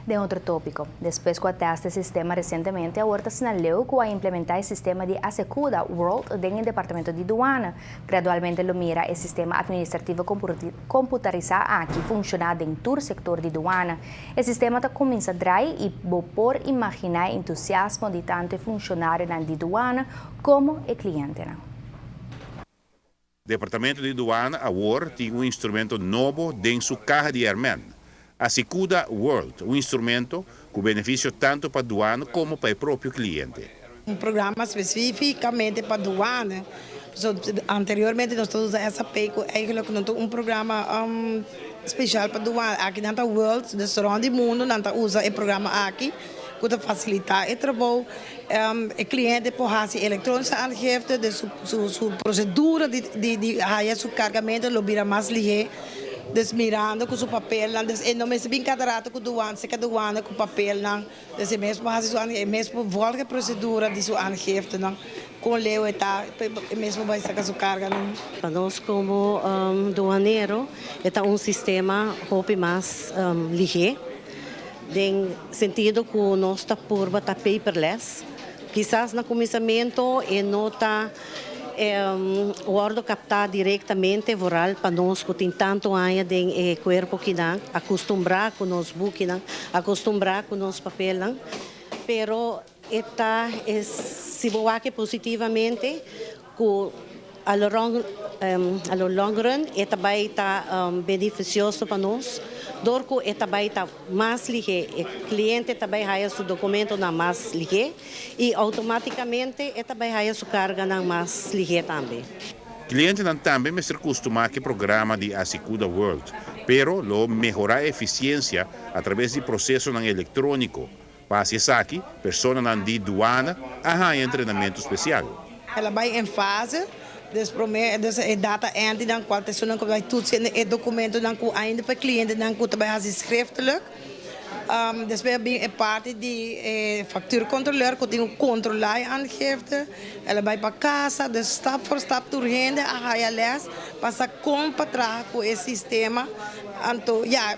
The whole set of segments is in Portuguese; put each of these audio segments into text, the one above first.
De outro tópico, depois que o teste sistema recentemente, a Horta sinalou que vai implementar o sistema de Asecuda World dentro do Departamento de Aduana. Gradualmente, lo mira o sistema administrativo computarizado que funciona dentro do setor de aduana. O sistema começa a dar e por imaginar entusiasmo de tanto funcionário de aduana como o cliente. Departamento de Aduana, a WAR, tem um instrumento novo dentro sua carro de armamento. A Secuda World, um instrumento com benefício tanto para a aduana como para o próprio cliente. Um programa especificamente para a aduana. Anteriormente nós todos essa PECO, eigenlijk um programa especial para a aduana. Aqui na World, de surrounding mundo, nós usa o programa aqui para facilitar o trabalho. O cliente pode fazer eletrônica aangifte, de sua procedura de sua carregamento, lo vira mais ligeiro. Desmirando com o papel, não me se bem cadarata com o douana, se a douana com o papel, desse mesmo mesmo volta a procedura de sua aangifte, com o leu está mesmo vai sacar sua carga. Para nós como doaneiro, é um sistema hope mais ligeiro, em sentido que nós está por bater paperless, quizás no começamento e nota o ordo captar diretamente voral para nós que tem tanto anos de corpo que não acostumbrar com nos book não acostumbrar com nos papel não pero está se boa que positivamente que ao long run eta vai estar beneficioso para nós dorco eta vai estar mais ligeiro o cliente também vai seu documento na mais ligeiro e automaticamente eta vai sua carga na mais ligeiro também. Cliente também me se acostuma com o programa de Asecuda World, pero lo melhorar a eficiência através do processo eletrônico. Para isso aqui, pessoas de aduana arranjam treinamento especial. Ela vai em fase. Dus data en dan kwart is dan bij toetsen het documenten dan einde per cliënt dan komt bij haar schriftelijk. Dus we hebben een parte die factuurcontroleur die controleren aangifte. Ela vai para casa, dus stap voor stap doorheen de les, passa compatra com esse sistema. Anto ja,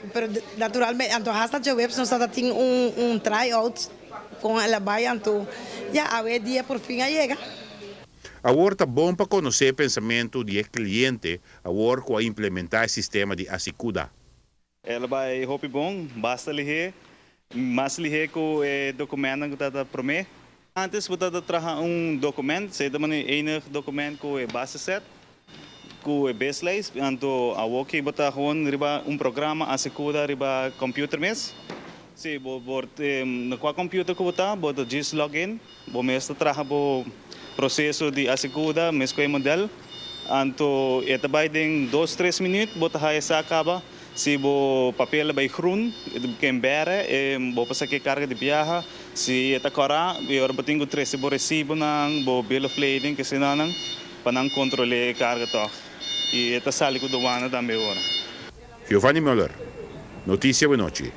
naturalmente anto hasta je web nós tem tryout com ela vai anto ja, a dia por fim chega. A WAR está bom para conhecer o pensamento do cliente, a WAR com a implementar o sistema de Asecuda. Ela vai roupa bom, basta ler, mais ler com o documento que está promet. Antes você trazer documento, se também enig documento com o base set, com o baseline, então a WAR que bota riba programa Asecuda riba computer mes. Se no qual computer que bota just login, bo mesmo trazer bo processo de Asecuda, mesmo modelo. Então, esta vai em 2-3 minutos, bota essa acaba. Se o papel vai groen, quem bere, vou passar aqui carga de viagem. Se esta cora, eu vou ter que se recibo nang, vou bill of lading, que senão nang, para não controlar a carga toque. E esta sala com a aduana também agora. Giovanni Müller, Notícia Boa Noite.